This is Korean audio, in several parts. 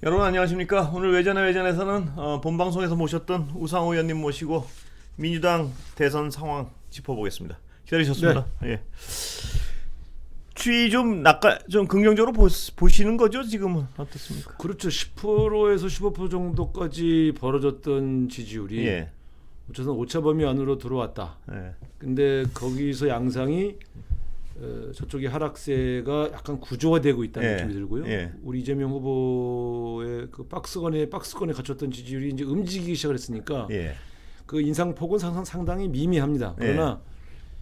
여러분 안녕하십니까? 오늘 외전에서는 본방송에서 모셨던 우상호 의원님 모시고 민주당 대선 상황 짚어보겠습니다. 기다리셨습니다. 네. 예. 추이 좀 긍정적으로 보시는 거죠? 지금은 어떻습니까? 그렇죠. 10%에서 15% 정도까지 벌어졌던 지지율이 예. 어쨌든 오차 범위 안으로 들어왔다. 예. 근데 거기서 양상이 저쪽의 하락세가 약간 구조화되고 있다는 예. 느낌이 들고요. 예. 우리 이재명 후보의 그 박스권에 갇혔던 지지율이 이제 움직이기 시작했으니까 예. 그 인상폭은 상당히 미미합니다. 그러나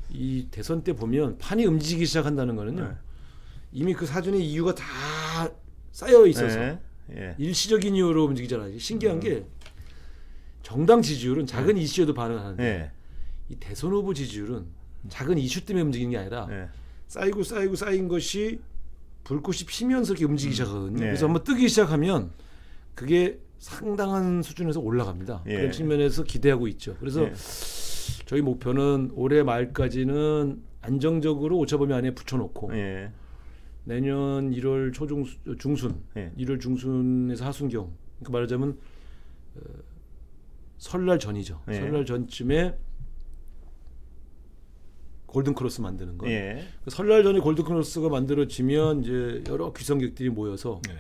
이 대선 때 보면 판이 움직이기 시작한다는 거는요. 이미 그 사전에 이유가 다 쌓여 있어서 예. 일시적인 이유로 움직이잖아요. 신기한 게 정당 지지율은 작은 이슈에도 반응하는데 예. 이 대선 후보 지지율은 작은 이슈 때문에 움직이는 게 아니라 예. 쌓인 것이 불꽃이 피면서 이렇게 움직이기 시작하거든요. 예. 그래서 한번 뜨기 시작하면 그게 상당한 수준에서 올라갑니다. 예. 그런 측면에서 기대하고 있죠. 그래서 예. 저희 목표는 올해 말까지는 안정적으로 오차범위 안에 붙여놓고 예. 내년 1월 중순, 예. 1월 중순에서 하순경, 그러니까 말하자면 설날 전이죠. 예. 설날 전쯤에 골든크로스 만드는 거. 예. 설날 전에 골든크로스가 만들어지면 이제 여러 귀성객들이 모여서 예.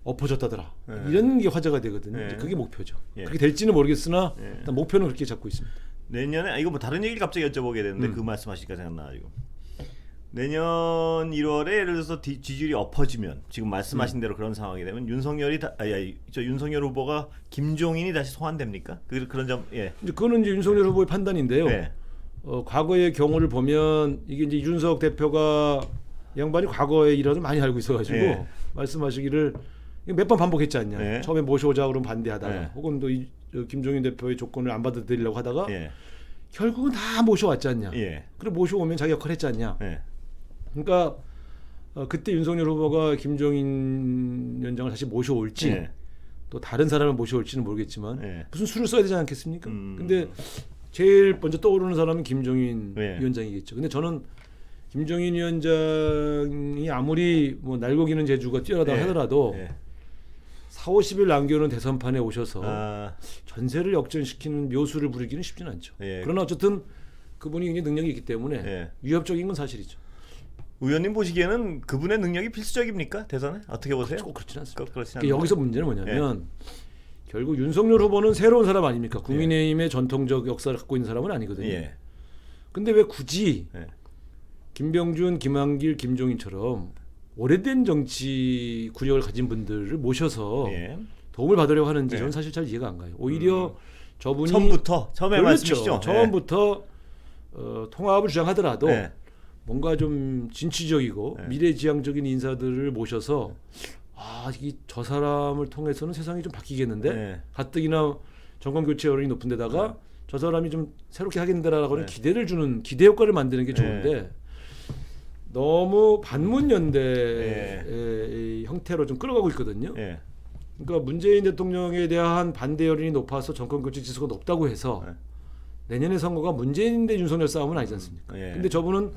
엎어졌다더라. 예. 이런 게 화제가 되거든요. 예. 이제 그게 목표죠. 예. 그게 될지는 모르겠으나 예. 일단 목표는 그렇게 잡고 있습니다. 내년에 이거 뭐 다른 얘기를 갑자기 여쭤보게 되는데 그 말씀하시니까 생각나가지고 내년 1월에 예를 들어서 지지율이 엎어지면 지금 말씀하신 대로 그런 상황이 되면 윤석열 후보가 김종인이 다시 소환됩니까? 그런 점 예. 이제 그거는 이제 윤석열 후보의 판단인데요. 네. 과거의 경우를 보면 이게 이제 이준석 대표가 양반이 과거의 일화를 많이 알고 있어가지고 네. 말씀하시기를 몇 번 반복했지 않냐. 네. 처음에 모셔오자 그러면 반대하다가 네. 혹은 또 김종인 대표의 조건을 안 받아들이려고 하다가 예. 결국은 다 모셔왔지 않냐. 예. 그래 모셔오면 자기 역할 했지 않냐. 예. 그러니까 그때 윤석열 후보가 김종인 위원장을 다시 모셔올지 예. 또 다른 사람을 모셔올지는 모르겠지만 예. 무슨 수를 써야 되지 않겠습니까? 근데 제일 먼저 떠오르는 사람은 김종인 예. 위원장이겠죠. 근데 저는 김종인 위원장이 아무리 뭐 날고기는 재주가 뛰어나다 예. 하더라도 예. 4, 50일 남겨놓은 대선판에 오셔서 아, 전세를 역전시키는 묘수를 부리기는 쉽지는 않죠. 예. 그러나 어쨌든 그분이 굉장히 능력이 있기 때문에 예. 위협적인 건 사실이죠. 의원님 보시기에는 그분의 능력이 필수적입니까? 대선에? 어떻게 보세요? 꼭 그렇지는 않습니다. 그렇지 그러니까 여기서 문제는 뭐냐면 결국 윤석열 후보는 새로운 사람 아닙니까? 국민의힘의 전통적 역사를 갖고 있는 사람은 아니거든요. 예. 근데 왜 굳이 예. 김병준, 김한길, 김종인처럼 오래된 정치 구력을 가진 분들을 모셔서 예. 도움을 받으려고 하는지 네. 저는 사실 잘 이해가 안 가요. 오히려 저분이 처음에 그렇죠. 말씀이시죠? 처음부터 통합을 주장하더라도 예. 뭔가 좀 진취적이고 네. 미래지향적인 인사들을 모셔서 저 사람을 통해서는 세상이 좀 바뀌겠는데 네. 가뜩이나 정권 교체 여론이 높은 데다가 저 사람이 좀 새롭게 하겠는데라고는 네. 기대를 주는 기대 효과를 만드는 게 좋은데 너무 반문연대의 형태로 좀 끌어가고 있거든요. 예. 그러니까 문재인 대통령에 대한 반대 여론이 높아서 정권 교체 지수가 높다고 해서 네. 내년의 선거가 문재인 대 윤석열 싸움은 아니지 않습니까? 예. 근데 저분은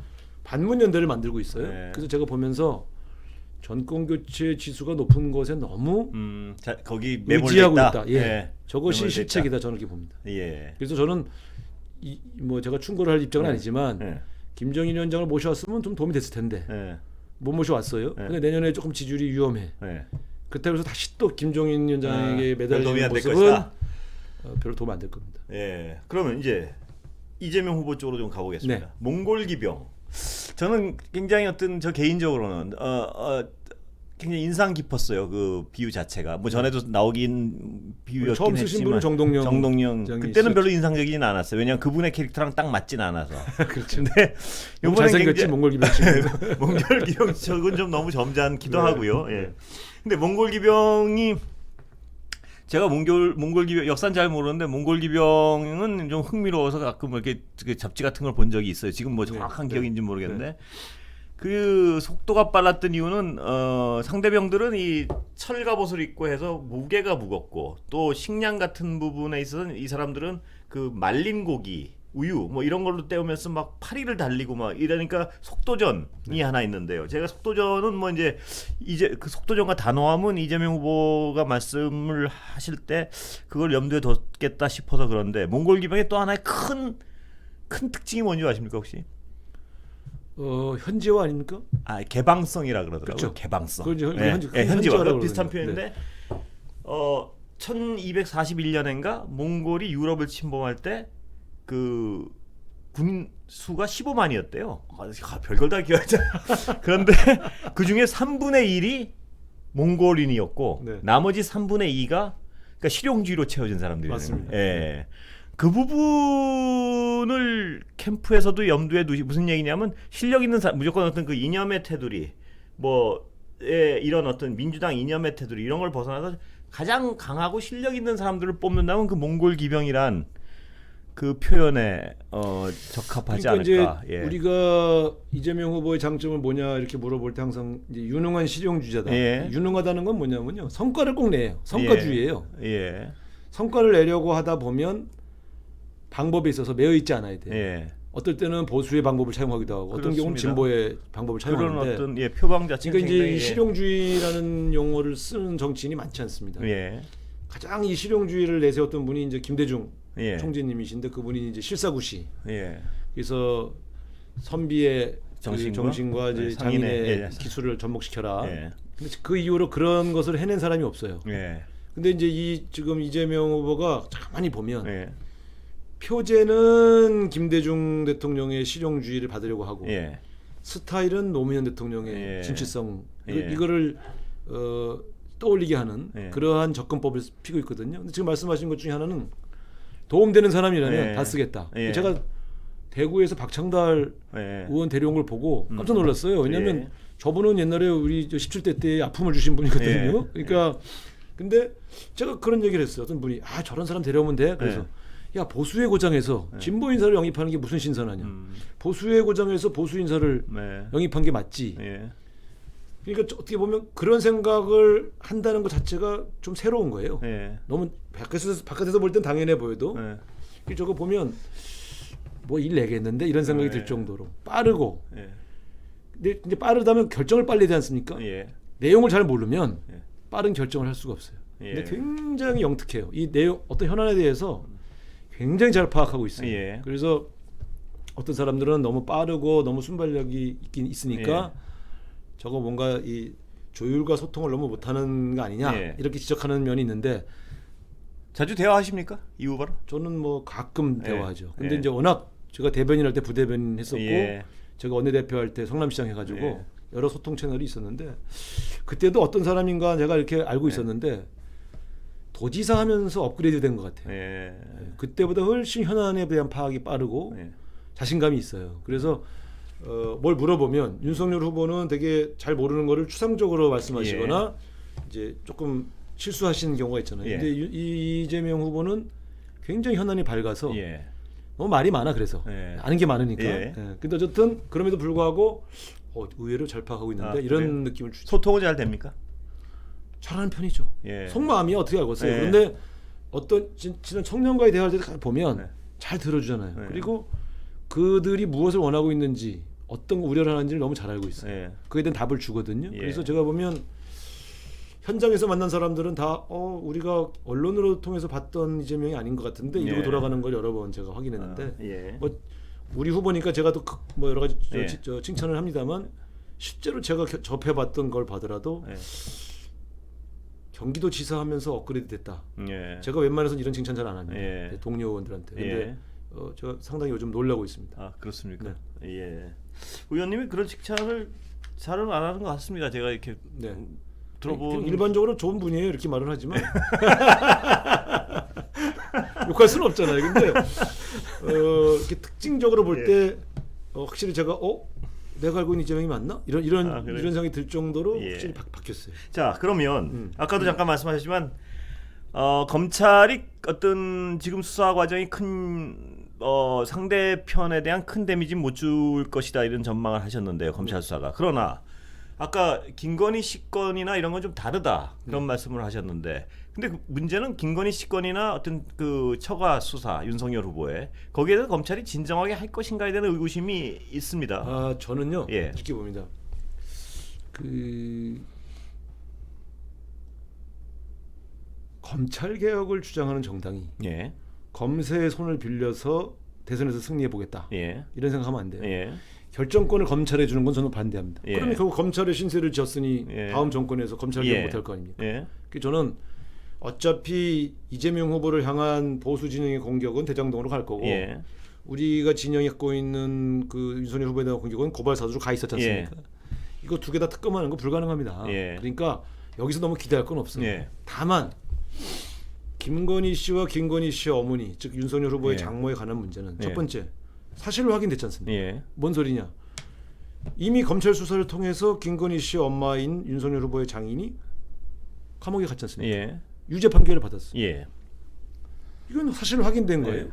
반문연대를 만들고 있어요. 네. 그래서 제가 보면서 정권 교체 지수가 높은 것에 너무 자, 거기 의지하고 매몰돼 있다. 예. 저것이 매몰돼 실책이다 저는 이렇게 봅니다. 예. 그래서 저는 뭐 제가 충고를 할 입장은 아니지만 예. 김정인 위원장을 모셔왔으면 좀 도움이 됐을 텐데 예. 못 모셔왔어요. 근데 내년에 조금 지지율이 위험해. 예. 그렇다고 해서 다시 또 김종인 위원장에게 별 도움이 매달리는 안 될 모습은 것이다. 별로 도움 안 될 겁니다. 예. 그러면 이제 이재명 후보 쪽으로 좀 가보겠습니다. 네. 몽골기병. 저는 굉장히 저 개인적으로는 굉장히 인상 깊었어요. 그 비유 자체가. 뭐 전에도 나오긴 비유였긴 처음 쓰신 했지만 분은 정동영 그때는 있었죠. 별로 인상적이진 않았어요. 왜냐하면 그분의 캐릭터랑 딱 맞진 않아서. 그렇죠. 근데 너무 이번엔 잘생겼지 몽골 기병 친구. 몽골기병 저건 좀 너무 점잖기도 네. 하고요. 예. 근데 몽골기병이 제가 몽골기병 역사는 잘 모르는데 몽골기병은 좀 흥미로워서 가끔 이렇게 잡지 같은 걸 본 적이 있어요. 지금 뭐 정확한 기억인지 모르겠는데 그 속도가 빨랐던 이유는 상대병들은 이 철갑옷을 입고 해서 무게가 무겁고 또 식량 같은 부분에 있어서 이 사람들은 그 말린 고기 우유 뭐 이런 걸로 때우면서 막 파리를 달리고 막 이러니까 속도전이 하나 있는데요. 제가 속도전은 뭐 이제 그 속도전과 단호함은 이재명 후보가 말씀을 하실 때 그걸 염두에 뒀겠다 싶어서 그런데 몽골 기병의 또 하나의 큰 특징이 뭔지 아십니까 혹시? 현지화 아닙니까? 아 개방성이라 그러더라고요. 그렇죠. 개방성. 그건 네. 현지화 현지화라고 비슷한 그러는데. 표현인데 1241년인가 몽골이 유럽을 침범할 때 그 군 수가 15만이었대요. 별걸 다 기억하자. 그런데 그 중에 3분의 1이 몽골인이었고 네. 나머지 3분의 2가 그러니까 실용주의로 채워진 사람들이에요. 맞습니다. 예. 그 부분을 캠프에서도 염두에 두시 무슨 얘기냐면 실력 있는 사람 무조건 어떤 그 이념의 테두리 이런 어떤 민주당 이념의 테두리 이런 걸 벗어나서 가장 강하고 실력 있는 사람들을 뽑는다면 그 몽골 기병이란 그 표현에 적합하지 그러니까 않을까. 이제 우리가 이재명 후보의 장점은 뭐냐 이렇게 물어볼 때 항상 이제 유능한 실용주의자다. 예. 유능하다는 건 뭐냐면요. 성과를 꼭 내요. 성과주의예요. 예. 성과를 내려고 하다 보면 방법에 있어서 매여 있지 않아야 돼요. 예. 어떨 때는 보수의 방법을 차용하기도 하고 어떤 경우는 그렇습니다. 진보의 방법을 그런 차용하는데 어떤 표방 자체가 그러니까 이제 굉장히 이 실용주의라는 용어를 쓰는 정치인이 많지 않습니다. 예. 가장 이 실용주의를 내세웠던 분이 이제 김대중 예. 총재님이신데 그분이 이제 실사구시. 예. 그래서 선비의 정신과? 정신과 이제 네, 장인의 상인의, 기술을 접목시켜라. 예. 근데 그 이후로 그런 것을 해낸 사람이 없어요. 예. 근데 이제 지금 이재명 후보가 가만히 보면 예. 표제는 김대중 대통령의 실용주의를 받으려고 하고 예. 스타일은 노무현 대통령의 예. 진취성 예. 이거를 떠올리게 하는 예. 그러한 접근법을 피고 있거든요. 근데 지금 말씀하신 것 중에 하나는 도움되는 사람이라면 예. 다 쓰겠다. 예. 제가 대구에서 박창달 예. 의원 데려온 걸 보고 깜짝 놀랐어요. 왜냐하면 예. 저분은 옛날에 우리 17대 때 아픔을 주신 분이거든요. 예. 그러니까 근데 제가 그런 얘기를 했어요. 어떤 분이 저런 사람 데려오면 돼. 그래서 야 보수의 고장에서 진보 인사를 영입하는 게 무슨 신선하냐. 보수의 고장에서 보수 인사를 네. 영입한 게 맞지. 예. 그러니까 어떻게 보면 그런 생각을 한다는 것 자체가 좀 새로운 거예요. 예. 너무 바깥에서 볼 땐 당연해 보여도 예. 저거 보면 뭐 일 내겠는데 이런 생각이 네. 들 정도로 빠르고. 예. 근데 이제 빠르다면 결정을 빨리 해야 되지 않습니까? 예. 내용을 잘 모르면 예. 빠른 결정을 할 수가 없어요. 예. 근데 굉장히 영특해요. 이 내용 어떤 현안에 대해서 굉장히 잘 파악하고 있어요. 예. 그래서 어떤 사람들은 너무 빠르고 너무 순발력이 있긴 있으니까 예. 저거 뭔가 이 조율과 소통을 너무 못하는 거 아니냐 예. 이렇게 지적하는 면이 있는데 자주 대화하십니까? 이 후보랑? 저는 뭐 가끔 예. 대화하죠. 근데 예. 이제 워낙 제가 대변인 할 때 부대변인 했었고 예. 제가 원내대표 할 때 성남시장 해가지고 예. 여러 소통 채널이 있었는데 그때도 어떤 사람인가 제가 이렇게 알고 있었는데 도지사 하면서 업그레이드 된 것 같아요. 예. 그때보다 훨씬 현안에 대한 파악이 빠르고 예. 자신감이 있어요. 그래서 뭘 물어보면 윤석열 후보는 되게 잘 모르는 거를 추상적으로 말씀하시거나 이제 조금 실수하시는 경우가 있잖아요. 예. 근데 이재명 후보는 굉장히 현안이 밝아서 예. 너무 말이 많아 그래서 예. 아는 게 많으니까. 예. 근데 어쨌든 그럼에도 불구하고 의외로 잘 파악하고 있는데 이런 그래요? 느낌을 주죠. 소통은 잘 됩니까? 잘하는 편이죠. 예. 속마음이 어떻게 알겠어요. 예. 그런데 어떤 지난 청년과의 대화를 보면 네. 잘 들어주잖아요. 네. 그리고 그들이 무엇을 원하고 있는지 어떤 우려를 하는지를 너무 잘 알고 있어요. 예. 그에 대한 답을 주거든요. 예. 그래서 제가 보면 현장에서 만난 사람들은 다 우리가 언론으로 통해서 봤던 이재명이 아닌 것 같은데 이러고 예. 돌아가는 걸 여러 번 제가 확인했는데 예. 뭐 우리 후보니까 제가 또 뭐 여러 가지 예. 칭찬을 합니다만 실제로 제가 접해봤던 걸 봐더라도 예. 경기도지사 하면서 업그레이드 됐다. 예. 제가 웬만해서는 이런 칭찬 잘 안 합니다. 예. 동료 의원들한테. 근데 예. 제가 상당히 요즘 놀라고 있습니다. 아 그렇습니까? 네. 예. 의원님이 그런 칭찬을 잘은 안 하는 것 같습니다. 제가 이렇게 네. 들어본 그냥 일반적으로 좋은 분이에요 이렇게 말을 하지만 욕할 수는 없잖아요. 근데 이렇게 특징적으로 볼 때 확실히 제가 내가 알고 있는 이재명이 맞나? 이런 생각이 들 정도로 예. 확실히 바뀌었어요. 자 그러면 아까도 잠깐 말씀하셨지만 검찰이 어떤 지금 수사 과정이 큰 상대편에 대한 큰 데미지 못 줄 것이다 이런 전망을 하셨는데요. 검찰 수사가. 그러나 아까 김건희 씨 건이나 이런 건 좀 다르다 그런 말씀을 하셨는데, 근데 그 문제는 김건희 씨 건이나 어떤 그 처가 수사 윤석열 후보의 거기에 대해서 검찰이 진정하게 할 것인가에 대한 의구심이 있습니다. 아 저는요 예. 이렇게 봅니다. 그 검찰 개혁을 주장하는 정당이 예, 검세의 손을 빌려서 대선에서 승리해 보겠다. 예, 이런 생각하면 안 돼요. 예, 결정권을 검찰에 주는 건 저는 반대합니다. 예. 그러면 결국 검찰의 신세를 지었으니 예. 다음 정권에서 검찰 개혁 예. 못할 거 아닙니까? 예, 그래서 저는 어차피 이재명 후보를 향한 보수 진영의 공격은 대장동으로 갈 거고 예, 우리가 진영이 갖고 있는 그 윤석열 후보에 대한 공격은 고발 사주로 가 있었지 않습니까? 이거 두 개 다 특검하는 거 불가능합니다. 예. 그러니까 여기서 너무 기대할 건 없습니다. 예. 다만 김건희 씨와 김건희 씨의 어머니 즉 윤석열 후보의 예. 장모에 관한 문제는 예. 첫 번째 사실로 확인됐지 않습니까? 예, 뭔 소리냐? 이미 검찰 수사를 통해서 김건희 씨의 엄마인 윤석열 후보의 장인이 감옥에 갔지 않습니까? 예, 유죄 판결을 받았어요. 예, 이건 사실 확인된 거예요. 예.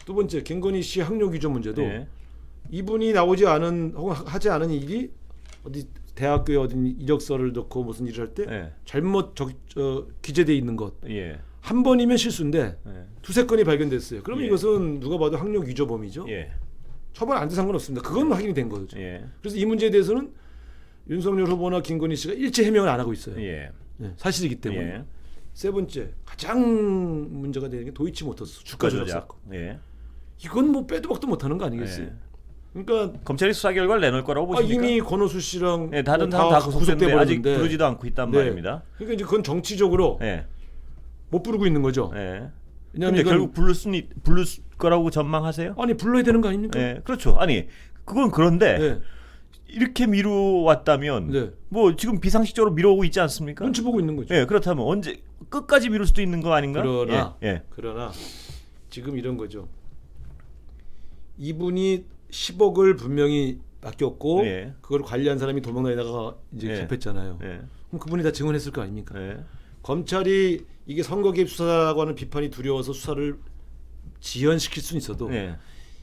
두 번째 김건희 씨 학력 위조 문제도 예, 이분이 나오지 않은 혹은 하지 않은 일이 어디 대학교에 어디 이력서를 넣고 무슨 일을 할 때 예, 잘못 기재돼 있는 것. 예, 한 번이면 실수인데 예, 두세 건이 발견됐어요. 그러면 예. 이것은 누가 봐도 학력 위조범이죠. 예, 처벌 안 돼 상관없습니다. 그건 확인이 된 거죠. 예, 그래서 이 문제에 대해서는 윤석열 후보나 김건희 씨가 일체 해명을 안 하고 있어요. 예, 네, 사실이기 때문에. 예. 세 번째 가장 문제가 되는 게 도이치모터스 주가 조작 사건. 예. 이건 뭐 빼도 박도 못하는 거 아니겠어요? 예. 그러니까 검찰이 수사 결과를 내놓을 거라고 보십니까? 이미 권오수 씨랑 예, 다른 뭐 사람 다 구속됐는데 아직 버렸는데. 부르지도 않고 있단 네. 말입니다. 그러니까 이제 그건 정치적으로 예, 못 부르고 있는 거죠. 예. 왜냐하면 근데 이건 결국 부를 거라고 전망하세요? 아니 불러야 되는 거 아닙니까? 예, 그렇죠. 아니 그건 그런데 네. 이렇게 미루왔다면 네. 뭐 지금 비상식적으로 미뤄오고 있지 않습니까? 눈치 보고 있는 거죠. 예, 그렇다면 언제 끝까지 미룰 수도 있는 거 아닌가? 그러나 예, 예, 그러나 지금 이런 거죠. 이분이 10억을 분명히 맡겼고 예. 그걸 관리한 사람이 도망다니다가 이제 예. 잡혔잖아요. 예, 그럼 그분이 다 증언했을 거 아닙니까? 예, 검찰이 이게 선거 개입 수사라고 하는 비판이 두려워서 수사를 지연시킬 수는 있어도 예,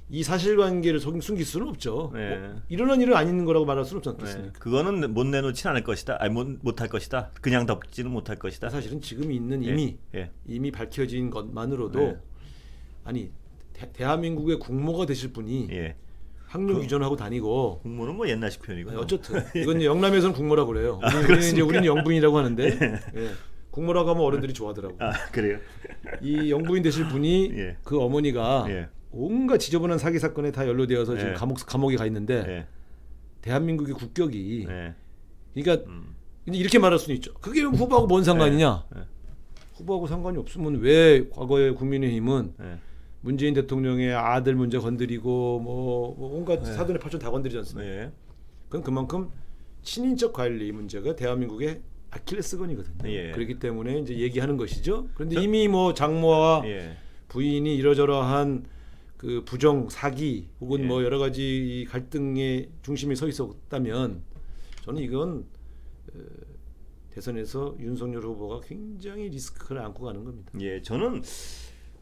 이 사실관계를 숨길 수는 없죠. 예. 뭐 일어난 일은 아닌 거라고 말할 수는 없지 예. 않겠습니까? 그거는 못 내놓진 않을 것이다. 아니 못할 것이다. 그냥 덮지는 못할 것이다. 사실은 지금 있는 예. 이미 밝혀진 것만으로도 예. 아니 대한민국의 국모가 되실 분이 예. 학력 위전하고 다니고 국모는 뭐 옛날식 표현이고. 아니, 어쨌든 이건 영남에서는 국모라고 그래요. 우리는 영부인이라고 하는데 예. 국모라고 하면 어른들이 좋아하더라고. 아, 그래요? 이 영부인 되실 분이 예. 그 어머니가 예. 온갖 지저분한 사기 사건에 다 연루되어서 지금 예. 감옥에 가 있는데 예. 대한민국의 국격이 예. 그러니까 이제 이렇게 말할 수는 있죠. 그게 후보하고 뭔 상관이냐? 예. 후보하고 상관이 없으면 왜 과거에 국민의힘은 예. 문재인 대통령의 아들 문제 건드리고 뭐 온갖 네. 사돈의 팔촌 다 건드리지 않습니까? 예. 그건 그만큼 친인척 관리 문제가 대한민국의 아킬레스건이거든요. 예. 그렇기 때문에 이제 얘기하는 것이죠. 그런데 이미 뭐 장모와 예. 부인이 이러저러한 그 부정 사기 혹은 예. 뭐 여러 가지 갈등의 중심에 서 있었다면 저는 이건 대선에서 윤석열 후보가 굉장히 리스크를 안고 가는 겁니다. 예, 저는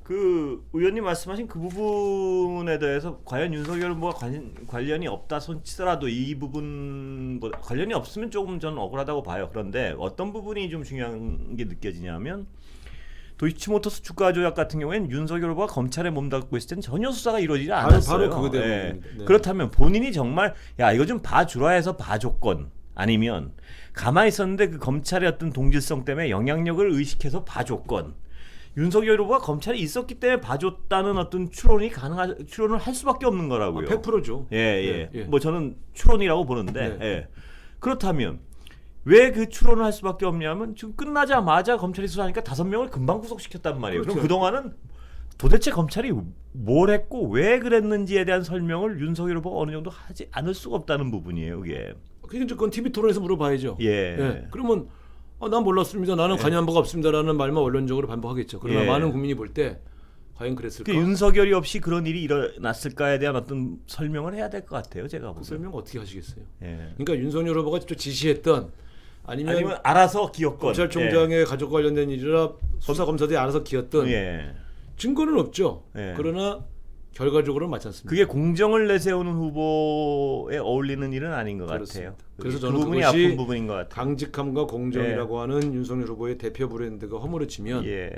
그 의원님 말씀하신 그 부분에 대해서 과연 윤석열 후보가 관련이 없다 손치더라도 이 부분보다 관련이 없으면 조금 저는 억울하다고 봐요. 그런데 어떤 부분이 좀 중요한 게 느껴지냐면 도이치모터스 주가 조작 같은 경우에는 윤석열 후보가 검찰에 몸담고 있을 때는 전혀 수사가 이루어지지 않았어요. 바로 그거 때문입니다. 네. 그렇다면 본인이 정말 야 이거 좀 봐주라 해서 봐줬건 아니면 가만히 있었는데 그 검찰의 어떤 동질성 때문에 영향력을 의식해서 봐줬건 윤석열 후보가 검찰에 있었기 때문에 봐줬다는 어떤 추론을 할 수밖에 없는 거라고요. 100%죠. 예, 예. 예. 뭐 저는 추론이라고 보는데 네. 예. 그렇다면 왜 그 추론을 할 수밖에 없냐면 지금 끝나자마자 검찰이 수사하니까 5명을 금방 구속시켰단 말이에요. 그렇죠. 그럼 그동안은 도대체 검찰이 뭘 했고 왜 그랬는지에 대한 설명을 윤석열 후보가 어느 정도 하지 않을 수가 없다는 부분이에요. 그게. 그건 TV 토론에서 물어봐야죠. 예. 예. 그러면 난 몰랐습니다. 나는 관여한 바가 없습니다라는 말만 원론적으로 반복하겠죠. 그러나 예. 많은 국민이 볼 때 과연 그랬을까? 윤석열이 없이 그런 일이 일어났을까에 대한 어떤 설명을 해야 될 것 같아요. 제가 그 보기엔. 설명 어떻게 하시겠어요? 예. 그러니까 윤석열 후보가 직접 지시했던 아니면 알아서 기억건. 검찰총장의 가족 관련된 일이라 수사 검사들이 알아서 기었던 예. 증거는 없죠. 예. 그러나 결과적으로는 맞지 않습니다. 그게 공정을 내세우는 후보에 어울리는 일은 아닌 것 그렇습니다. 같아요. 그래서 그 저는 부분이 그것이 아픈 부분인 것 같아요. 강직함과 공정이라고 하는 윤석열 후보의 대표 브랜드가 허물어지면 예,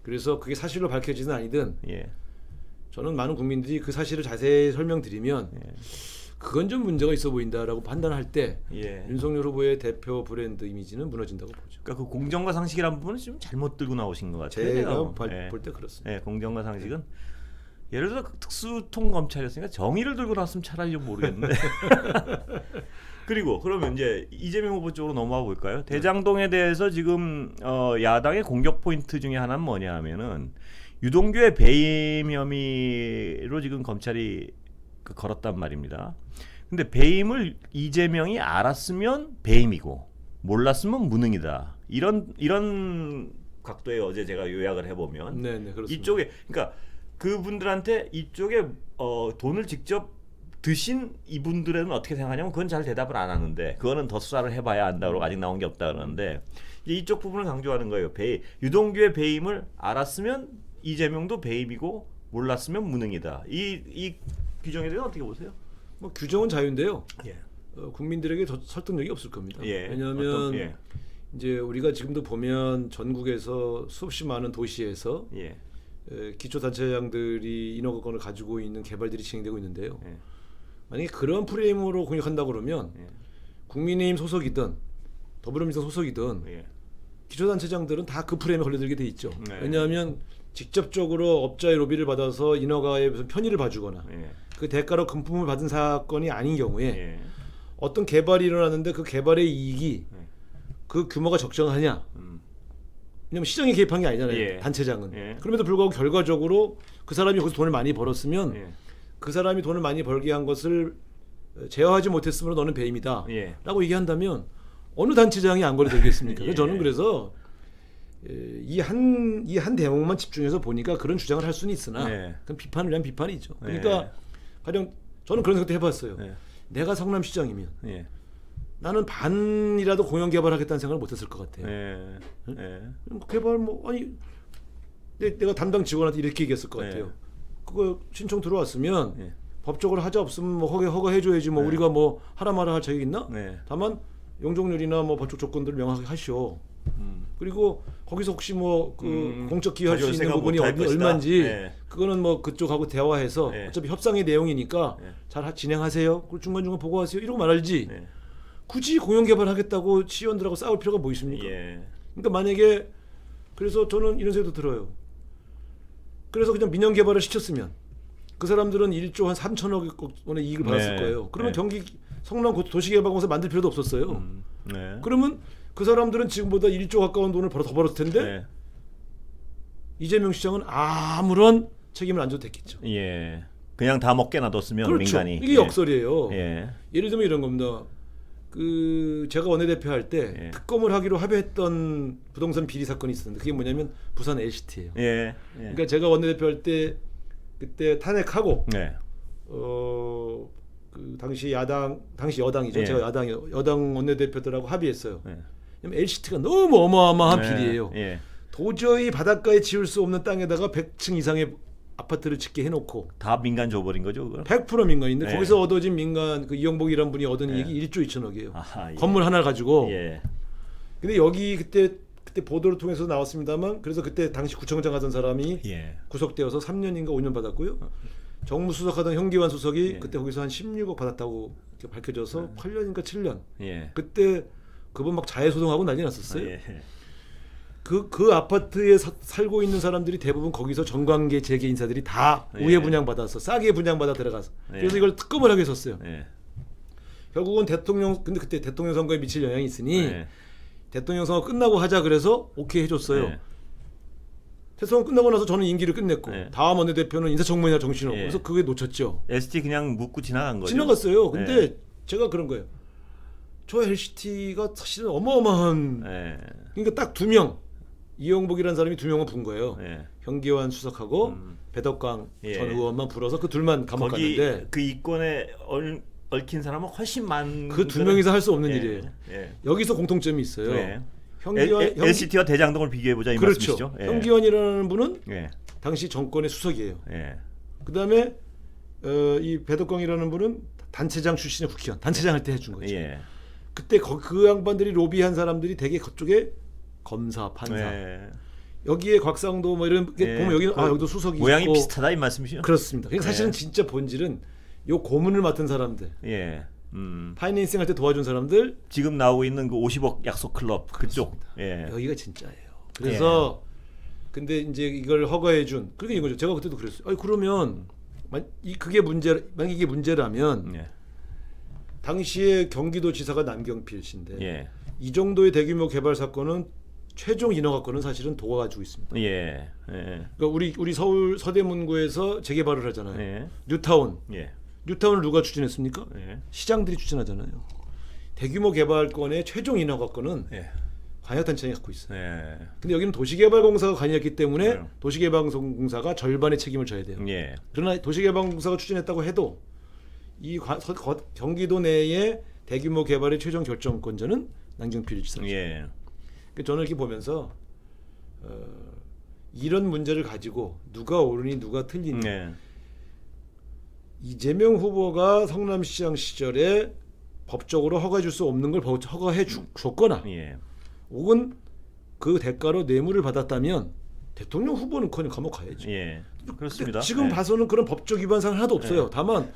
그래서 그게 사실로 밝혀지든 아니든 예, 저는 많은 국민들이 그 사실을 자세히 설명드리면 그건 좀 문제가 있어 보인다라고 판단할 때 예. 윤석열 후보의 대표 브랜드 이미지는 무너진다고 보죠. 그러니까 그 공정과 상식이라는 부분은 좀 잘못 들고 나오신 것 같아요. 제가 예. 볼 때 그렇습니다. 예, 공정과 상식은 예를 들어 특수통 검찰이었으니까 정의를 들고 나왔으면 차라리 좀 모르겠는데. 그리고 그러면 이제 이재명 후보 쪽으로 넘어가 볼까요? 대장동에 대해서 지금 야당의 공격 포인트 중에 하나는 뭐냐 하면은 유동규의 배임 혐의로 지금 검찰이 걸었단 말입니다. 근데 배임을 이재명이 알았으면 배임이고 몰랐으면 무능이다. 이런 각도에 어제 제가 요약을 해보면 네, 그렇습니다. 이쪽에 그러니까 그분들한테 이쪽에 돈을 직접 드신 이분들은 어떻게 생각하냐면 그건 잘 대답을 안 하는데 그거는 더 수사를 해봐야 안다고 아직 나온 게 없다 그러는데 이쪽 부분을 강조하는 거예요. 유동규의 배임을 알았으면 이재명도 배임이고 몰랐으면 무능이다. 이 규정에 대해서 어떻게 보세요? 뭐 규정은 자유인데요. 예. 국민들에게 설득력이 없을 겁니다. 예. 왜냐하면 이제 우리가 지금도 보면 전국에서 수없이 많은 도시에서 예. 기초단체장들이 인허가권을 가지고 있는 개발들이 진행되고 있는데요. 예. 만약에 그런 프레임으로 공격한다 그러면 예. 국민의힘 소속이든 더불어민주당 소속이든 예. 기초단체장들은 다 그 프레임에 걸려들게 돼 있죠. 네. 왜냐하면 직접적으로 업자의 로비를 받아서 인허가에 무슨 편의를 봐주거나 예. 그 대가로 금품을 받은 사건이 아닌 경우에 예. 어떤 개발이 일어났는데 그 개발의 이익이 예. 그 규모가 적정하냐? 왜냐면 시장에 개입한 게 아니잖아요. 예. 단체장은. 예. 그럼에도 불구하고 결과적으로 그 사람이 거기서 돈을 많이 벌었으면 예. 그 사람이 돈을 많이 벌게 한 것을 제어하지 못했으므로 너는 배임이다. 예. 라고 얘기한다면 어느 단체장이 안 걸려 되겠습니까? 예. 그래서 저는 그래서 이 한 대목만 집중해서 보니까 그런 주장을 할 수는 있으나 예. 그건 비판을 위한 비판이죠. 예. 그러니까 가령 저는 그런 생각도 해봤어요. 예. 내가 성남시장이면 예. 나는 반이라도 공영 개발하겠다는 생각을 못했을 것 같아요. 예. 예. 개발 뭐 아니 내가 담당 직원한테 이렇게 얘기했을 것 같아요. 예. 그거 신청 들어왔으면 예. 법적으로 하자 없으면 뭐 허가해줘야지 뭐 네. 우리가 뭐 하라 마라 할 자격 있나? 네. 다만 용적률이나 뭐 법적 조건들을 명확하게 하시오. 그리고 거기서 혹시 뭐 그 공적 기여할 수 있는 가져올 부분이 생각 못할 얼마인지 네. 그거는 뭐 그쪽하고 대화해서 네. 어차피 협상의 내용이니까 네. 잘 진행하세요. 그리고 중간중간 보고하세요. 이러고 말하지. 네. 굳이 공영 개발하겠다고 시의원들하고 싸울 필요가 뭐 있습니까? 예. 그러니까 만약에 그래서 저는 이런 생각도 들어요. 그래서 그냥 민영 개발을 시켰으면 그 사람들은 1조 한 3천억 원의 이익을 받았을 네. 거예요. 그러면 네. 경기 성남 도시개발공사 만들 필요도 없었어요. 네. 그러면 그 사람들은 지금보다 1조 가까운 돈을 더 벌었을 텐데 네. 이재명 시장은 아무런 책임을 안 져도 됐겠죠. 예. 그냥 다 먹게 놔뒀으면 그렇죠. 민간이. 이게 예. 역설이에요. 예. 예를 들면 이런 겁니다. 그 제가 원내대표 할 때 예. 특검을 하기로 합의했던 부동산 비리 사건이 있었는데 그게 뭐냐면 부산 LCT예요. 예. 예. 그러니까 제가 원내대표 할 때 그때 탄핵하고 네. 그 당시 여당이죠. 예. 제가 여당 원내대표들하고 합의했어요. 예. 왜냐면 LCT가 너무 어마어마한 네. 비리예요. 예. 도저히 바닷가에 지을 수 없는 땅에다가 100층 이상의 아파트를 짓게 해놓고 다 민간 줘버린 거죠, 그거? 100% 민간인데 네. 거기서 얻어진 민간 그 이영복이라는 분이 얻은 네. 이익이 1조 2천억이에요. 아하, 예. 건물 하나를 가지고. 예. 근데 여기 그때 보도를 통해서 나왔습니다만 그래서 그때 당시 구청장 하던 사람이 예. 구속되어서 3년인가 5년 받았고요. 정무수석하던 형기환 수석이 예. 그때 거기서 한 16억 받았다고 이렇게 밝혀져서 8년인가 7년. 예. 그때 그분 막 자해소송하고 난리 났었어요. 예. 그 아파트에 살고 있는 사람들이 대부분 거기서 정관계 재계 인사들이 다 예. 우회 분양받아서 싸게 분양받아 들어가서 예. 그래서 이걸 특검을 하게 했었어요. 예. 결국은 근데 그때 대통령 선거에 미칠 영향이 있으니 예. 대통령 선거 끝나고 하자 그래서 오케이 해줬어요. 예. 대통령 끝나고 나서 저는 임기를 끝냈고 예. 다음 원내대표는 인사청문회나 정신없고 예. 그래서 그게 놓쳤죠. ST 그냥 묻고 지나간 거죠. 지나갔어요. 근데 예. 제가 그런 거예요. 저 LCT가 사실은 어마어마한 예. 그러니까 딱 2명 이영복이라는 사람이 2명을 분 거예요. 예. 현기환 수석하고 배덕광 예. 전 의원만 불어서 그 둘만 감옥 거기 갔는데 그 이권에 얽힌 사람은 훨씬 많은 그 두 명이서 할 수 없는 예. 일이에요. 예. 여기서 공통점이 있어요. 네. 현기환 LCT와 대장동을 비교해 보자 이 그렇죠. 말씀이시죠? 예. 현기환이라는 분은 예. 당시 정권의 수석이에요. 예. 그다음에 이 배덕광이라는 분은 단체장 출신의 국회의원, 단체장 할 때 해준 거죠. 예. 그때 그 양반들이 로비한 사람들이 되게 그쪽에 검사, 판사. 예. 여기에 곽상도 뭐 이런 게 예. 보면 여기는 여기도 수석이 모양이 있고. 비슷하다 이 말씀이시죠? 그렇습니다. 그러니까 예. 사실은 진짜 본질은 요 고문을 맡은 사람들, 예. 파이낸싱 할 때 도와준 사람들 지금 나오고 있는 그 50억 약속 클럽 그쪽. 예. 여기가 진짜예요. 그래서 근데 이제 이걸 허가해준 그게 이거죠. 제가 그때도 그랬어요. 아니 그러면 그게 만약 이게 문제라면 예. 당시에 경기도지사가 남경필 씨인데 예. 이 정도의 대규모 개발 사건은 최종 인허가권은 사실은 도가 가지고 있습니다. 예. 예. 그러니까 우리 서울 서대문구에서 재개발을 하잖아요. 예. 뉴타운. 예. 뉴타운을 누가 추진했습니까? 예. 시장들이 추진하잖아요. 대규모 개발권의 최종 인허가권은 예. 관여단체가 갖고 있어요. 예. 근데 여기는 도시개발공사가 관여했기 때문에 네. 도시개발공사가 절반의 책임을 져야 돼요. 예. 그러나 도시개발공사가 추진했다고 해도 이 경기도 내의 대규모 개발의 최종 결정권자는 남경필 지사죠. 예. 저는 이렇게 보면서 이런 문제를 가지고 누가 옳으니 누가 틀리니 예. 이재명 후보가 성남시장 시절에 법적으로 허가해 줄 수 없는 걸 허가해 줬거나 예. 혹은 그 대가로 뇌물을 받았다면 대통령 후보는커녕 감옥 가야죠. 예. 그렇습니다. 지금 예. 봐서는 그런 법적 위반 사항 하나도 없어요. 예. 다만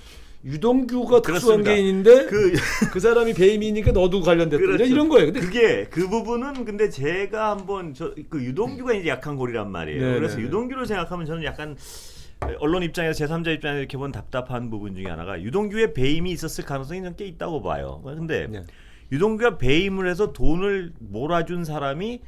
유동규가 특수한 그렇습니다. 개인인데 그 그 사람이 배임이니까 너도 관련됐다. 그렇죠. 이런 거예요. 근데 그게 그 부분은 근데 제가 한번 그 유동규가 이제 약한 골이란 말이에요. 네, 그래서 네, 네. 유동규를 생각하면 저는 약간 언론 입장에서 제3자 입장에서 이렇게 보면 답답한 부분 중에 하나가 유동규의 배임이 있었을 가능성이 좀 꽤 있다고 봐요. 근데 네. 유동규가 배임을 해서 돈을 몰아준 사람이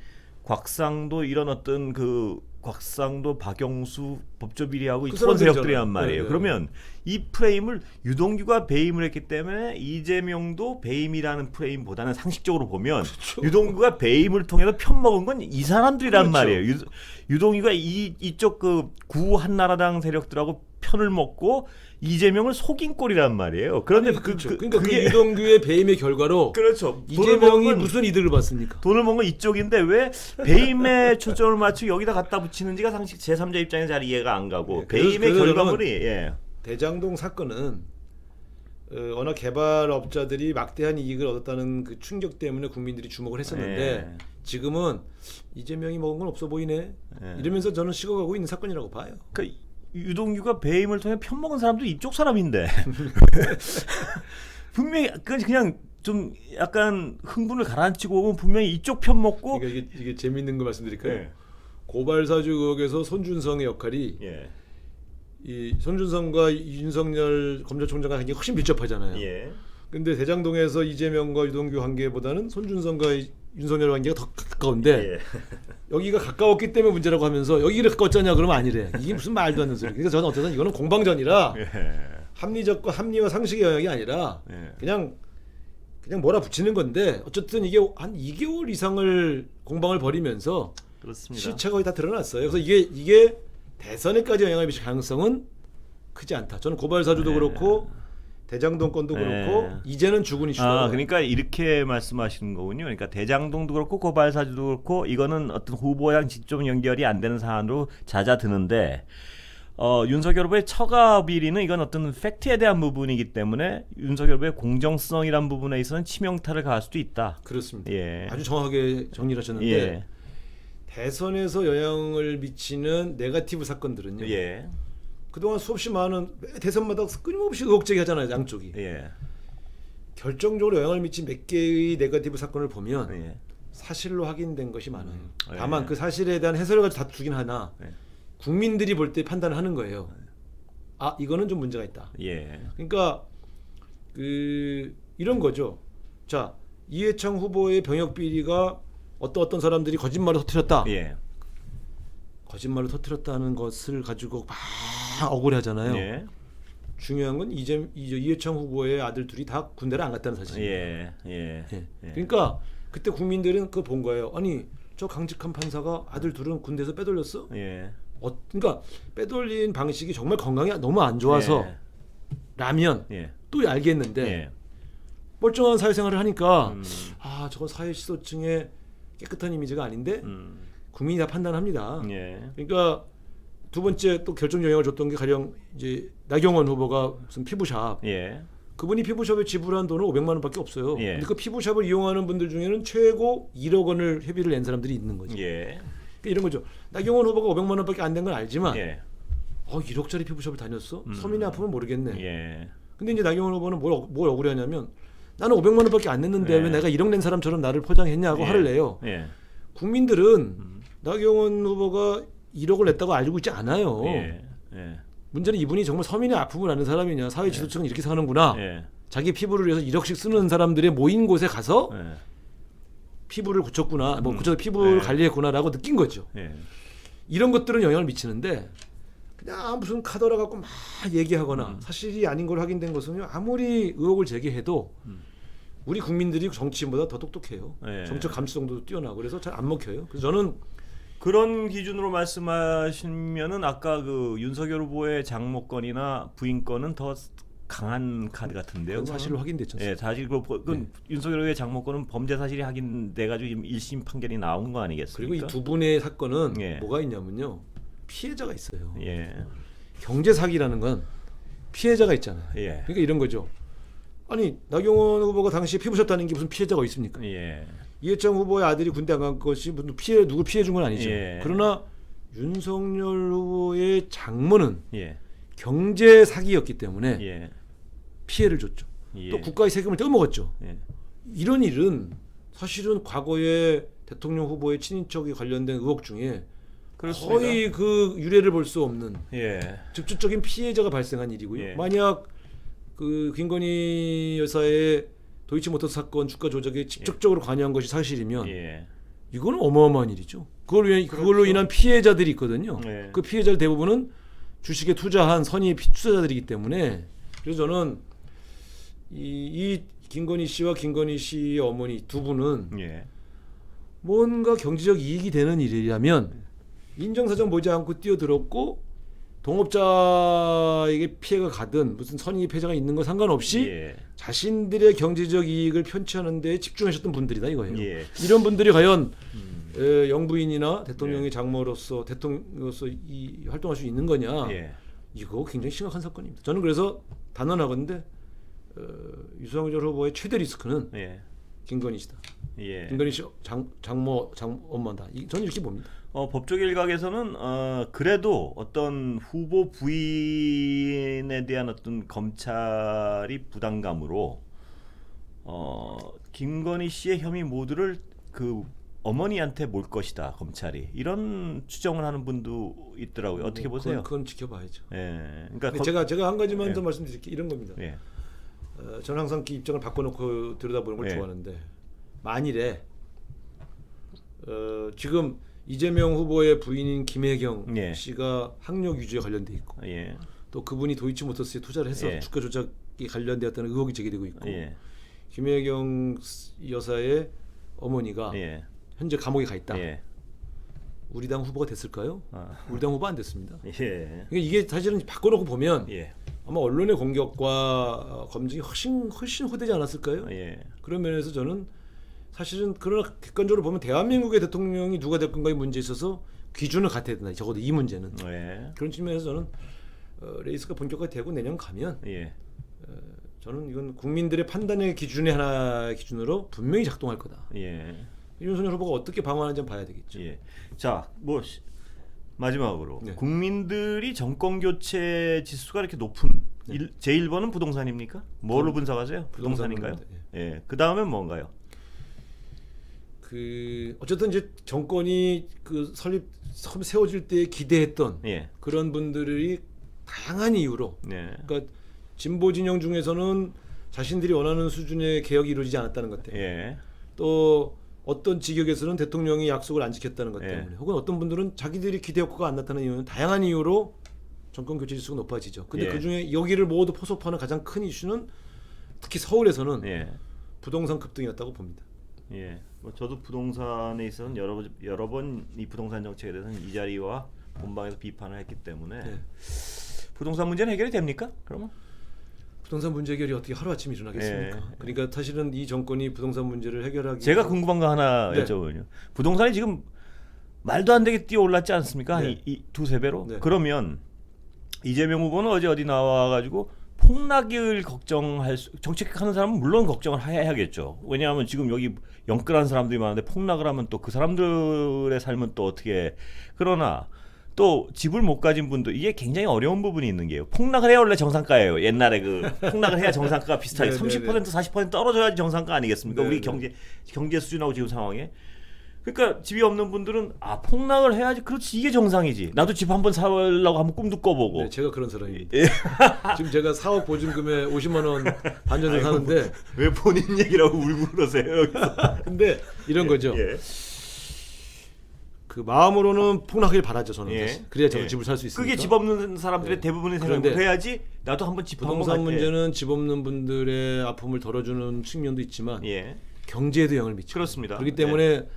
곽상도 이런 어떤 그 곽상도, 박영수, 법조비리하고 그 이런 사람들이잖아요. 세력들이란 말이에요. 네, 네. 그러면 이 프레임을 유동규가 배임을 했기 때문에 이재명도 배임이라는 프레임보다는 상식적으로 보면 그렇죠. 유동규가 배임을 통해서 편먹은 건 이 사람들이란 그렇죠. 말이에요. 유동규가 이쪽 그 구한나라당 세력들하고 편을 먹고 이재명을 속인 꼴이란 말이에요. 그런데 그러니까 그 그게 유동규의 배임의 결과로 그렇죠. 이재명이 무슨 이득을 봤습니까? 돈을 먹은 건 이쪽인데 왜 배임에 초점을 맞추고 여기다 갖다 붙이는지가 상식 제3자 입장에서 잘 이해가 안 가고 네, 배임의 그래서 결과물이 예. 대장동 사건은 워낙 개발업자들이 막대한 이익을 얻었다는 그 충격 때문에 국민들이 주목을 했었는데 예. 지금은 이재명이 먹은 건 없어 보이네. 예. 이러면서 저는 식어가고 있는 사건이라고 봐요. 그러니까 유동규가 배임을 통해 편먹은 사람도 이쪽 사람인데 분명히 그냥 좀 약간 흥분을 가라앉히고 오면 분명히 이쪽 편 먹고 그러니까 이게 재밌는 거 말씀드릴까요? 예. 고발사주 의혹에서 손준성의 역할이 예. 이 손준성과 윤석열 검찰총장과 관계가 훨씬 밀접하잖아요. 예. 근데 대장동에서 이재명과 유동규 관계보다는 손준성과 윤석열 관계가 더 가까운데 예. 여기가 가까웠기 때문에 문제라고 하면서 여기를 가까웠잖냐 그러면 아니래. 이게 무슨 말도 안 되는 소리. 그래서 저는 어쨌든 이거는 공방전이라 예. 합리와 상식의 영역이 아니라 예. 그냥 몰아붙이는 건데 어쨌든 이게 한 2개월 이상을 공방을 벌이면서 그렇습니다. 실체가 거의 다 드러났어요. 그래서 이게 대선에까지 영향을 미칠 가능성은 크지 않다. 저는 고발사주도 네. 그렇고 대장동 건도 네. 그렇고 이제는 죽은 이슈다. 그러니까 이렇게 말씀하시는 거군요. 그러니까 대장동도 그렇고 고발사주도 그렇고 이거는 어떤 후보랑 직접 연결이 안 되는 사안으로 잦아드는데 윤석열 후보의 처가 비리는 이건 어떤 팩트에 대한 부분이기 때문에 윤석열 후보의 공정성이란 부분에 있어서는 치명타를 가할 수도 있다. 그렇습니다. 예. 아주 정확하게 정리를 하셨는데 예. 대선에서 영향을 미치는 네거티브 사건들은요. 예. 그동안 수없이 많은 대선마다 끊임없이 의혹 제기하잖아요. 양쪽이. 예. 결정적으로 영향을 미친 몇 개의 네거티브 사건을 보면 예. 사실로 확인된 것이 많아요. 예. 다만 그 사실에 대한 해설을 가지고 다투긴 하나 예. 국민들이 볼 때 판단을 하는 거예요. 아 이거는 좀 문제가 있다. 예. 그러니까 이런 거죠. 자 이해창 후보의 병역 비리가 어떤 사람들이 거짓말을 터뜨렸다. 예. 거짓말을 터뜨렸다는 것을 가지고 막 억울해하잖아요. 예. 중요한 건 이해창 후보의 아들 둘이 다 군대를 안 갔다는 사실입니다. 예. 예. 예. 예. 그러니까 그때 국민들은 그거 본 거예요. 아니 저 강직한 판사가 아들 둘은 군대에서 빼돌렸어? 예. 그러니까 빼돌린 방식이 정말 건강이 너무 안 좋아서 예. 라면 예. 또 알겠는데 예. 멀쩡한 사회생활을 하니까 음. 저건 사회시소층의 깨끗한 이미지가 아닌데 음. 국민이 다 판단합니다. 예. 그러니까 두 번째 또 결정 영향을 줬던 게 가령 이제 나경원 후보가 무슨 피부샵 예. 그분이 피부샵에 지불한 돈은 500만 원밖에 없어요. 예. 근데 그 피부샵을 이용하는 분들 중에는 최고 1억 원을 회비를 낸 사람들이 있는 거죠. 예. 그러니까 이런 거죠. 나경원 후보가 500만 원밖에 안 된 건 알지만 예. 1억짜리 피부샵을 다녔어? 서민이 아프면 모르겠네. 예. 근데 이제 나경원 후보는 뭘 억울해하냐면 나는 500만 원밖에 안 냈는데 예. 왜 내가 1억 낸 사람처럼 나를 포장했냐고 예. 화를 내요. 예. 국민들은 나경원 후보가 1억을 냈다고 알고 있지 않아요. 예. 예. 문제는 이분이 정말 서민의 아픔을 아는 사람이냐, 사회 지도층은 이렇게 사는구나. 예. 자기 피부를 위해서 1억씩 쓰는 사람들의 모인 곳에 가서 예. 피부를 고쳤구나, 뭐 고쳐서 피부를 예. 관리했구나라고 느낀 거죠. 예. 이런 것들은 영향을 미치는데 그냥 무슨 카더라 갖고 막 얘기하거나 사실이 아닌 걸 확인된 것은요, 아무리 의혹을 제기해도 우리 국민들이 정치인보다 더 똑똑해요. 예. 정책 감수성도 뛰어나고 그래서 잘 안 먹혀요. 그래서 저는 그런 기준으로 말씀하시면은 아까 그 윤석열 후보의 장모권이나 부인권은 더 강한 카드 같은데요. 그건 사실로 확인됐죠. 예, 사실 그 윤석열 후보의 장모권은 범죄 사실이 확인돼가지고 지금 1심 판결이 나온 거 아니겠습니까? 그리고 이 두 분의 사건은 예. 뭐가 있냐면요, 피해자가 있어요. 예, 경제 사기라는 건 피해자가 있잖아요. 예, 그러니까 이런 거죠. 아니 나경원 후보가 당시에 피부샵 다닌 게 무슨 피해자가 있습니까? 예, 이해창 후보의 아들이 군대 안 간 것이 무슨 피해 누구 피해 준 건 아니죠. 예. 그러나 윤석열 후보의 장모는 예, 경제 사기였기 때문에 예, 피해를 줬죠. 예. 또 국가의 세금을 떼먹었죠. 예, 이런 일은 사실은 과거에 대통령 후보의 친인척이 관련된 의혹 중에 그렇습니다. 거의 그 유례를 볼 수 없는 예, 직접적인 피해자가 발생한 일이고요. 예. 만약 그 김건희 여사의 도이치모터스 사건 주가 조작에 직접적으로 관여한 것이 사실이면 예, 이거는 어마어마한 일이죠. 그걸로 인한 피해자들이 있거든요. 네. 그 피해자들 대부분은 주식에 투자한 선의 투자자들이기 때문에 그래서 저는 이 김건희 씨와 김건희 씨의 어머니 두 분은 예, 뭔가 경제적 이익이 되는 일이라면 인정사정 보지 않고 뛰어들었고 동업자에게 피해가 가든 무슨 선의 피해자가 있는 건 상관없이 예, 자신들의 경제적 이익을 편취하는 데 집중하셨던 분들이다 이거예요. 예. 이런 분들이 과연 영부인이나 대통령의 장모로서 대통령으로서 이 활동할 수 있는 거냐? 예. 이거 굉장히 심각한 사건입니다. 저는 그래서 단언하건대 유석열 후보의 최대 리스크는 예. 김건희 씨다. 예. 김건희 씨 장모 엄마다. 저는 이렇게 봅니다. 법적 일각에서는 그래도 어떤 후보 부인에 대한 어떤 검찰이 부담감으로 김건희 씨의 혐의 모두를 그 어머니한테 몰 것이다 검찰이 이런 추정을 하는 분도 있더라고요. 어떻게 보세요? 그건 지켜봐야죠. 예. 그러니까 근데 제가 한 가지만 예. 더 말씀드릴게요. 이런 겁니다. 예. 저는 항상 그 입장을 바꿔놓고 들여다보는 걸 예. 좋아하는데 만일에 지금 이재명 후보의 부인인 김혜경 예. 씨가 학력 위조에 관련돼 있고 예. 또 그분이 도이치모터스에 투자를 해서 예. 주가 조작이 관련되었다는 의혹이 제기되고 있고 예. 김혜경 여사의 어머니가 예. 현재 감옥에 가 있다. 예. 우리 당 후보가 됐을까요? 아. 우리 당 후보 안 됐습니다. 예. 그러니까 이게 사실은 바꿔놓고 보면 예. 아마 언론의 공격과 검증이 훨씬 호되지 않았을까요? 예. 그런 면에서 저는 사실은 그러나 객관적으로 보면 대한민국의 대통령이 누가 될 건가의 문제에 있어서 기준을 같아야 된다. 적어도 이 문제는 예. 그런 측면에서 저는 레이스가 본격화되고 내년 가면 예. 저는 이건 국민들의 판단의 기준의 하나의 기준으로 분명히 작동할 거다. 예. 윤석열 후보가 어떻게 방어하는지 좀 봐야 되겠죠. 예. 자, 뭐 마지막으로 네. 국민들이 정권 교체 지수가 이렇게 높은 네. 제1번은 부동산입니까? 뭘로 분석하세요? 부동산인가요? 부동산입니다. 예. 그 다음엔 뭔가요? 어쨌든 이제 정권이 그 세워질 때 기대했던 예. 그런 분들이 다양한 이유로 네. 그러니까 진보 진영 중에서는 자신들이 원하는 수준의 개혁이 이루어지지 않았다는 것 때문에 예. 또 어떤 지역에서는 대통령이 약속을 안 지켰다는 것 예. 때문에 혹은 어떤 분들은 자기들이 기대 효과가 안 나타나는 이유는 다양한 이유로 정권 교체 지수가 높아지죠. 근데 예. 그중에 여기를 모두 포섭하는 가장 큰 이슈는 특히 서울에서는 예. 부동산 급등이었다고 봅니다. 예. 뭐 저도 부동산에 있어서는 여러 번 이 부동산 정책에 대해서는 이 자리와 본방에서 비판을 했기 때문에 네. 부동산 문제는 해결이 됩니까? 그러면? 부동산 문제 해결이 어떻게 하루아침에 일어나겠습니까? 예. 그러니까 사실은 이 정권이 부동산 문제를 해결하기 제가 궁금한 거 하나 네. 여쭤보면요. 부동산이 지금 말도 안 되게 뛰어 올랐지 않습니까? 네. 이 두세 배로. 네. 그러면 이재명 후보는 어디 나와가지고 폭락을 걱정할 정책하는 사람은 물론 걱정을 해야겠죠. 왜냐하면 지금 여기 영끌한 사람들이 많은데 폭락을 하면 또 그 사람들의 삶은 또 어떻게. 그러나 또 집을 못 가진 분들 이게 굉장히 어려운 부분이 있는 게요. 폭락을 해야 원래 정상가예요. 옛날에 그 폭락을 해야 정상가가 비슷하게 네, 30% 40% 떨어져야지 정상가 아니겠습니까? 네, 우리 네. 경제 수준하고 지금 상황에. 그러니까 집이 없는 분들은 폭락을 해야지. 그렇지, 이게 정상이지. 나도 집 한번 사려고 한번 꿈도 꿔보고. 네, 제가 그런 사람입니다. 예. 지금 제가 4억 보증금에 50만 원 반전을 사는데 왜 본인 얘기라고 울고 그러세요 여기서? 근데 이런 거죠. 예. 그 마음으로는 폭락을 바라죠 저는. 예. 사실. 그래야 저는 예. 집을 살 수 있으니까. 그게 집 없는 사람들의 네. 대부분의 생각을 그런데 해야지. 나도 한번 집 한번 부동산 갈게. 문제는 집 없는 분들의 아픔을 덜어주는 측면도 있지만 예. 경제에도 영향을 미치죠. 그렇습니다. 그렇기 때문에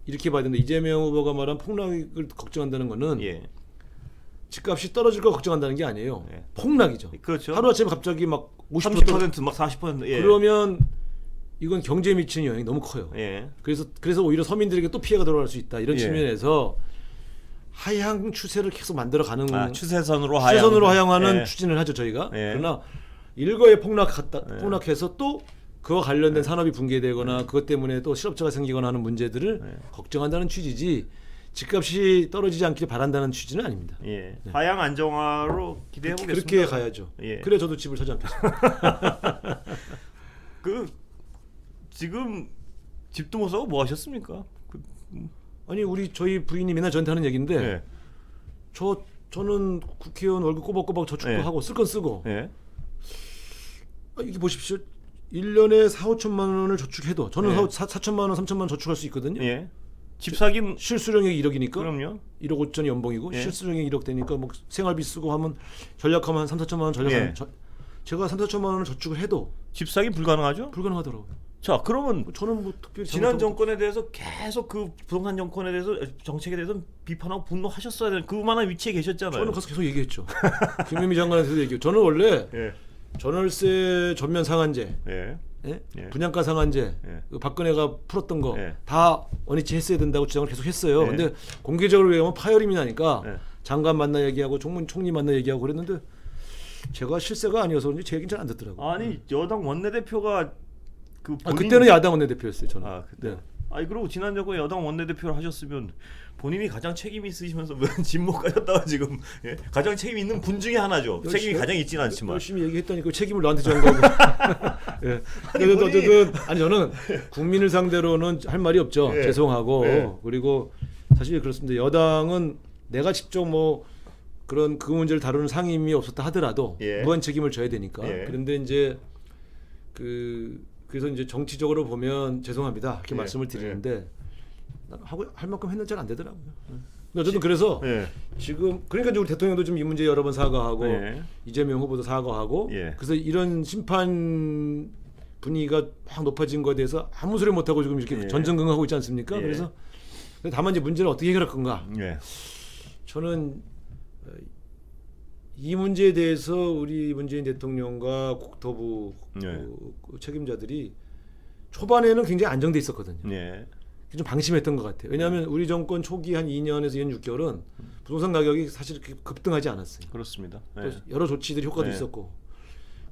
이렇게 봐야 된다. 이재명 후보가 말한 폭락을 걱정한다는 거는 예. 집값이 떨어질 거 걱정한다는 게 아니에요. 예. 폭락이죠. 그렇죠. 하루아침에 갑자기 막 50% 30%막 40%. 예. 그러면 이건 경제에 미치는 영향이 너무 커요. 예. 그래서 오히려 서민들에게 또 피해가 들어갈 수 있다. 이런 예. 측면에서 하향 추세를 계속 만들어가는 추세선으로 하향하는 예. 추진을 하죠 저희가. 예. 그러나 일거에 폭락해서 또 그와 관련된 산업이 붕괴되거나 그것 때문에 또 실업자가 생기거나 하는 문제들을 걱정한다는 취지지 집값이 떨어지지 않길 바란다는 취지는 아닙니다. 예. 하향 안정화로 기대해 보겠습니다. 그렇게 가야죠. 예. 그래 저도 집을 사지 않겠습니다. 그 지금 집도 못 사고 뭐 하셨습니까? 아니 저희 부인이 맨날 저한테 하는 얘기인데 예. 저는 국회의원 월급 꼬박꼬박 저축도 예. 하고 쓸 건 쓰고 예. 이게 보십시오. 1년에 4-5천만 원을 저축해도 저는 예. 4천만 원, 3천만 원 저축할 수 있거든요. 예. 집 사긴 실수령액이 1억이니까 그럼요. 1억 5천이 연봉이고 예. 실수령액이 1억 되니까 뭐 생활비 쓰고 하면 전략하면 한 3-4천만 원 전략하면 예. 제가 3-4천만 원을 저축을 해도 집 사긴 불가능하죠? 불가능하더라고요. 자, 그러면 저는 뭐 특별히 지난 잘못하고- 정권에 대해서 계속 그 부동산 정권에 대해서 정책에 대해서 비판하고 분노하셨어야 되는 그만한 위치에 계셨잖아요. 저는 가서 계속 얘기했죠. 김현미 장관한테도 얘기했죠. 저는 원래 예. 전월세 전면 상한제, 예. 예? 예. 분양가 상한제, 예. 그 박근혜가 풀었던 거 예. 다 원위치 했어야 된다고 주장을 계속 했어요. 예. 근데 공개적으로 얘기하면 파열음이 나니까 예. 장관 만나 얘기하고 총리 만나 얘기하고 그랬는데 제가 실세가 아니어서 그런지 제 얘기는 잘 안 듣더라고요. 아니 여당 원내대표가 그 본인... 그때는 야당 원내대표였어요. 저는. 그때. 네. 아니 그리고 지난 정권에 여당 원내대표를 하셨으면 본인이 가장 책임 있으시면서 집못 가셨다가 지금 예? 가장 책임 있는 분 중에 하나죠. 책임이 가장 있지는 않지만. 열심히 얘기했다니까 책임을 나한테 전가하고. 예. 아니, 그래도 어쨌든 아니 저는 국민을 상대로는 할 말이 없죠. 예. 죄송하고 예. 그리고 사실 그렇습니다. 여당은 내가 직접 뭐 그런 그 문제를 다루는 상임이 없었다 하더라도 예. 무한 책임을 져야 되니까. 예. 그런데 이제 그래서 이제 정치적으로 보면 죄송합니다 이렇게 예. 말씀을 드리는데 하고 할 만큼 했는데 잘 안 되더라고요. 근데 어쨌든 그래서 예. 지금 그러니까 우리 대통령도 좀 이 문제 여러 번 사과하고 예. 이재명 후보도 사과하고 예. 그래서 이런 심판 분위기가 확 높아진 거에 대해서 아무 소리 못 하고 지금 이렇게 예. 전전긍긍하고 있지 않습니까? 예. 그래서 다만 이제 문제는 어떻게 해결할 건가? 예. 저는 이 문제에 대해서 우리 문재인 대통령과 국토부 예. 그 책임자들이 초반에는 굉장히 안정돼 있었거든요. 예. 좀 방심했던 것 같아요. 왜냐하면 우리 정권 초기 한 2년에서 2년 6개월은 부동산 가격이 사실 그렇게 급등하지 않았어요. 그렇습니다. 또 예. 여러 조치들이 효과도 네. 있었고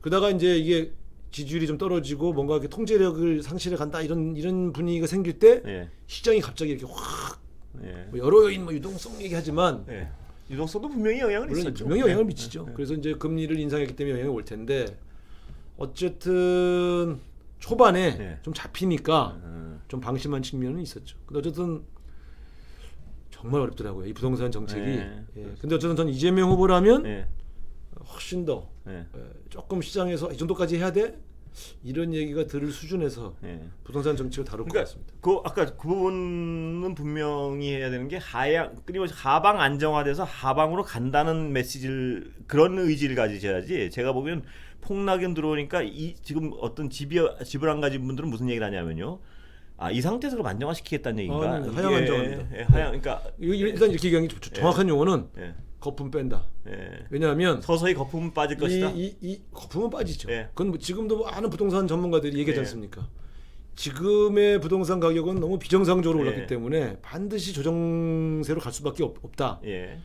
그러다가 이제 이게 지지율이 좀 떨어지고 뭔가 이렇게 통제력을 상실해 간다 이런 분위기가 생길 때 예. 시장이 갑자기 이렇게 확 예. 뭐 여러 요인 뭐 유동성 얘기하지만 예. 유동성도 분명히 영향을 물론 있었죠. 분명히 영향을 예. 미치죠. 예. 그래서 이제 금리를 인상했기 때문에 영향이 올 텐데 어쨌든 초반에 예. 좀 잡히니까 좀 방심한 측면은 있었죠. 근데 어쨌든 정말 어렵더라고요. 이 부동산 정책이. 예. 예. 근데 어쨌든 저는 이재명 후보라면 예. 훨씬 더 예. 조금 시장에서 이 정도까지 해야 돼? 이런 얘기가 들을 수준에서 예. 부동산 정책을 다룰 것 그러니까 같습니다. 그 아까 그 부분은 분명히 해야 되는 게 하향 끊임없이 하방 안정화돼서 하방으로 간다는 메시지를 그런 의지를 가지셔야지. 제가 보기엔 폭락은 들어오니까 이 지금 어떤 집을 안 가진 분들은 무슨 얘기를 하냐면요. 이 상태에서 그럼 안정화시키겠다는 얘기인가? 네, 하향 안정화입니다. 예, 하향 그러니까 일단 이렇게 얘기하는 게 정확한 용어는 예. 거품 뺀다. 예. 왜냐하면 서서히 거품은 빠질 것이다. 이 거품은 빠지죠. 예. 그건 뭐 지금도 많은 부동산 전문가들이 얘기하지 예. 않습니까? 지금의 부동산 가격은 너무 비정상적으로 올랐기 예. 때문에 반드시 조정세로 갈 수밖에 없다. 예.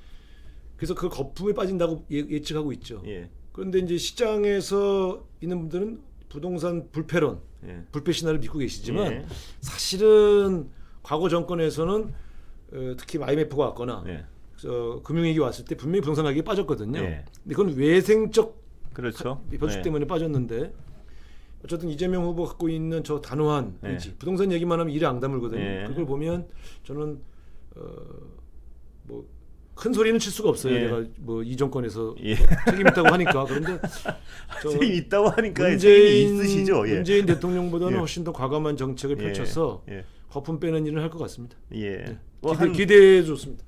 그래서 그 거품에 빠진다고 예측하고 있죠. 예. 그런데 이제 시장에서 있는 분들은 부동산 불패론, 예. 불패 신화를 믿고 계시지만 예. 사실은 과거 정권에서는 특히 IMF가 왔거나 예. 금융위기 왔을 때 분명히 부동산 가격이 빠졌거든요. 예. 근데 그건 외생적 그렇죠. 변수 예. 때문에 빠졌는데 어쨌든 이재명 후보 갖고 있는 저 단호한 예. 의지, 부동산 얘기만 하면 이래 앙다물거든요. 예. 그걸 보면 저는 뭐 큰 소리는 칠 수가 없어요. 예. 내가 뭐 이 정권에서 예. 책임 있다고 하니까. 그런데 저 책임 있다고 하니까 책임이 있으시죠. 예. 문재인 대통령보다는 예. 훨씬 더 과감한 정책을 예. 펼쳐서 예. 거품 빼는 일을 할 것 같습니다. 예. 네. 뭐 한 기대해 줬습니다.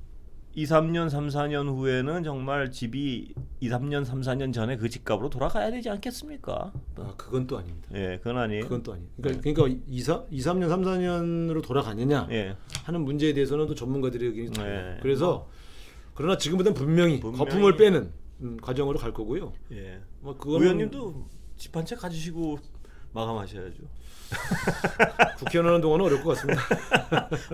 2, 3년, 3, 4년 후에는 정말 집이 2, 3년, 3, 4년 전에 그 집값으로 돌아가야 되지 않겠습니까? 그건 또 아닙니다. 예, 그건 아니에요. 그건 또 아니에요. 그러니까 2, 3년, 3, 4년으로 돌아가느냐 예. 하는 문제에 대해서는 또 전문가들의 의견이 달라요. 네. 그래서 그러나 지금보다는 분명히 거품을 빼는 과정으로 갈 거고요. 예. 뭐 그거는 의원님도 집 한 채 가지시고 마감하셔야죠. 국회의원 하는 동안은 어려울 것 같습니다.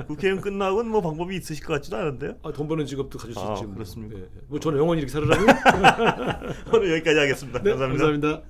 국회의원 끝나고는 뭐 방법이 있으실 것 같지도 않은데요. 돈 버는 직업도 가질 수 있지. 그렇습니까? 뭐 저는 영원히 이렇게 살으라고요? 오늘 여기까지 하겠습니다. 네, 감사합니다. 감사합니다.